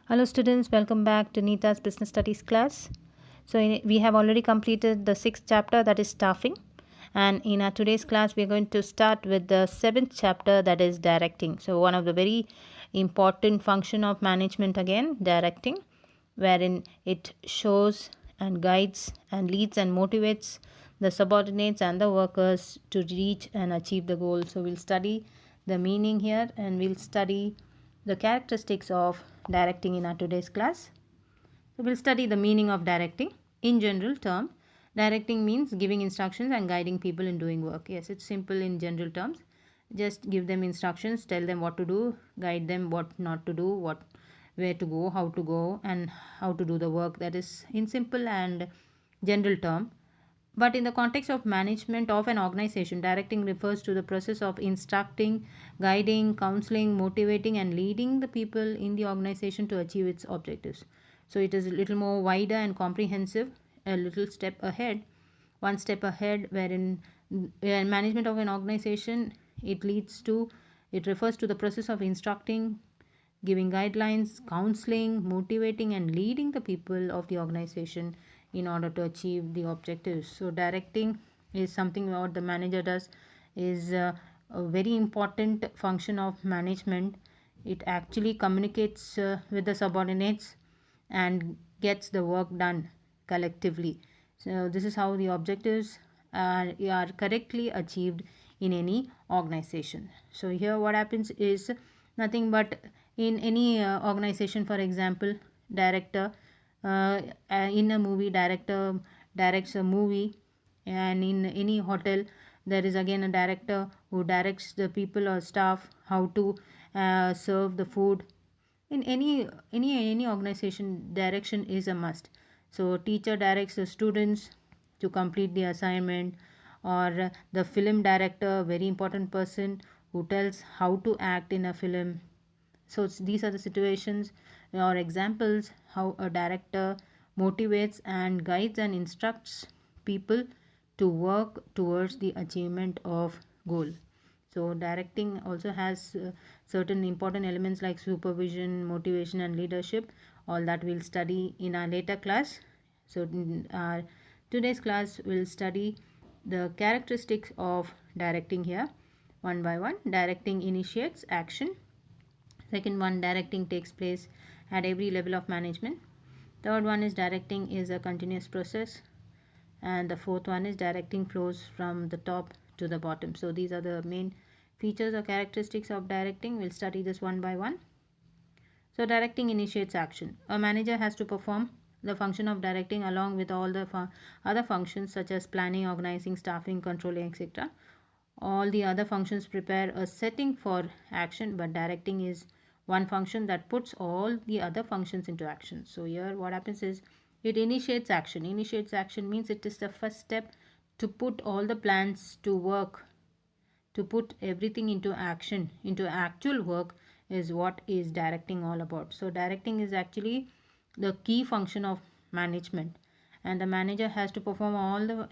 Hello students, welcome back to Neeta's Business Studies class. We have already completed the 6th chapter, that is staffing, and in our today's class we are going to start with the 7th chapter, that is directing. So one of the very important function of management, again directing, wherein it shows and guides and leads and motivates the subordinates and the workers to reach and achieve the goal. So we'll study the meaning here and we'll study the characteristics of directing in our today's class. So we'll study the meaning of directing. In general term, directing means giving instructions and guiding people in doing work. Yes, it's simple in general terms. Just give them instructions, tell them what to do, guide them what not to do, what where to go, and how to do the work. That is in simple and general term. But in the context of management of an organization, directing refers to the process of instructing, guiding, counseling, motivating, and leading the people in the organization to achieve its objectives. So it is a little more wider and comprehensive, a little step ahead, one step ahead, wherein management of an organization, it refers to the process of instructing, giving guidelines, counseling, motivating, and leading the people of the organization in order to achieve the objectives. So directing is something what the manager does, is a very important function of management. It actually communicates with the subordinates and gets the work done collectively. So this is how the objectives are correctly achieved in any organization. So here what happens is nothing but in any organization, for example, director in a movie, director directs a movie, and in any hotel there is again a director who directs the people or staff how to serve the food. In any organization, direction is a must. So teacher directs the students to complete the assignment, or the film director, very important person who tells how to act in a film. So these are the situations or examples how a director motivates and guides and instructs people to work towards the achievement of goal. So directing also has certain important elements like supervision, motivation, and leadership. All that we'll study in our later class. So in our today's class we'll study the characteristics of directing here one by one. Directing initiates action. Second one, directing takes place at every level of management. Third one is directing is a continuous process. And the fourth one is directing flows from the top to the bottom. So these are the main features or characteristics of directing. We'll study this one by one. So directing initiates action. A manager has to perform the function of directing along with all the other functions such as planning, organizing, staffing, controlling, etc. All the other functions prepare a setting for action, but directing is one function that puts all the other functions into action. So here what happens is it initiates action. Initiates action means it is the first step to put all the plans to work, to put everything into action, into actual work, is what is directing all about. So directing is actually the key function of management, and the manager has to perform all the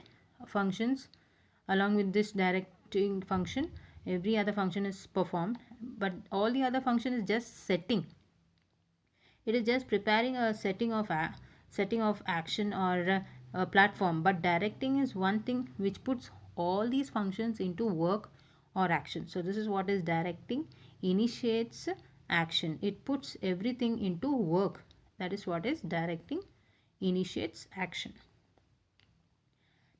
functions along with this directing function. Every other function is performed, but all the other function is just setting. It is just preparing a setting of action or a platform, but directing is one thing which puts all these functions into work or action. So this is what is directing. Initiates action, it puts everything into work. That is what is directing. Initiates action.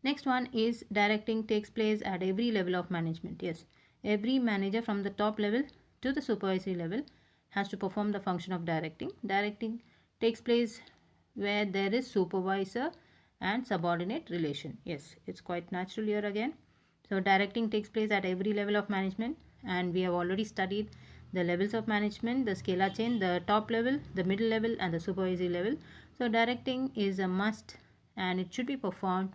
Next one is directing takes place at every level of management. Yes, every manager from the top level to the supervisory level has to perform the function of directing. Directing takes place where there is supervisor and subordinate relation. Yes, it's quite natural here again. So directing takes place at every level of management, and we have already studied the levels of management, the scalar chain, the top level, the middle level, and the supervisory level. So directing is a must, and it should be performed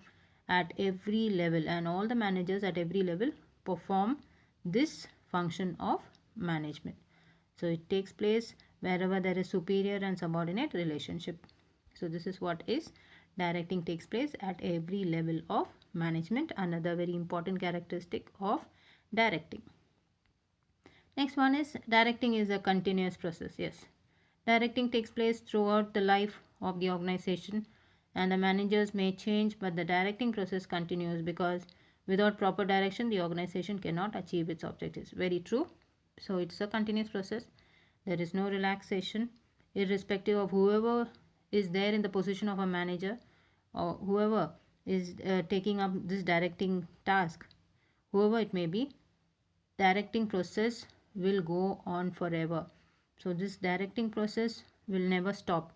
at every level, and all the managers at every level perform this function of management. So it takes place wherever there is superior and subordinate relationship. So this is what is directing takes place at every level of management. Another very important characteristic of directing. Next one is directing is a continuous process. Yes, Directing takes place throughout the life of the organization, and the managers may change, but the directing process continues because without proper direction, the organization cannot achieve its objectives. Very true. So it's a continuous process. There is no relaxation, irrespective of whoever is there in the position of a manager or whoever is taking up this directing task, whoever it may be, directing process will go on forever. So this directing process will never stop.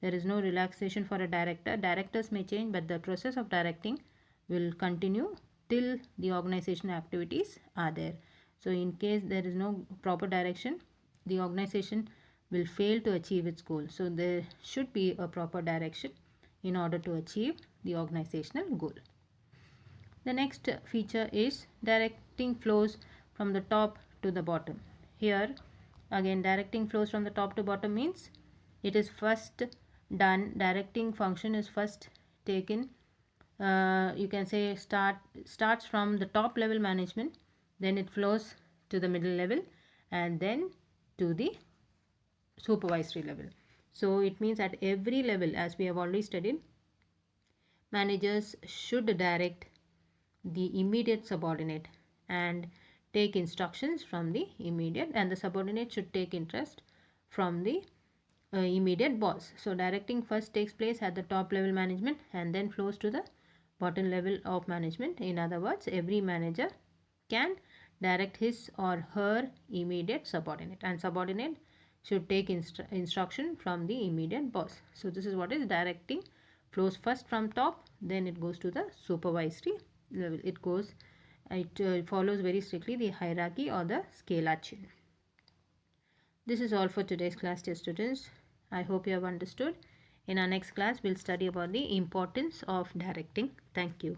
There is no relaxation for a director. Directors may change, but the process of directing will continue till the organization activities are there. So in case there is no proper direction, the organization will fail to achieve its goal. So there should be a proper direction in order to achieve the organizational goal. The next feature is directing flows from the top to the bottom. Here again, directing flows from the top to bottom means it is first done, directing function is first taken, you can say starts from the top level management, then it flows to the middle level, and then to the supervisory level. So it means at every level, as we have already studied, managers should direct the immediate subordinate and take instructions from the immediate, and the subordinate should take interest from the immediate boss. So directing first takes place at the top level management and then flows to the bottom level of management. In other words, every manager can direct his or her immediate subordinate, and subordinate should take instruction from the immediate boss. So this is what is directing. Flows first from top, then it goes to the supervisory level. It follows very strictly the hierarchy or the scalar chain. This is all for today's class, dear students. I hope you have understood. In our next class, we'll study about the importance of directing. Thank you.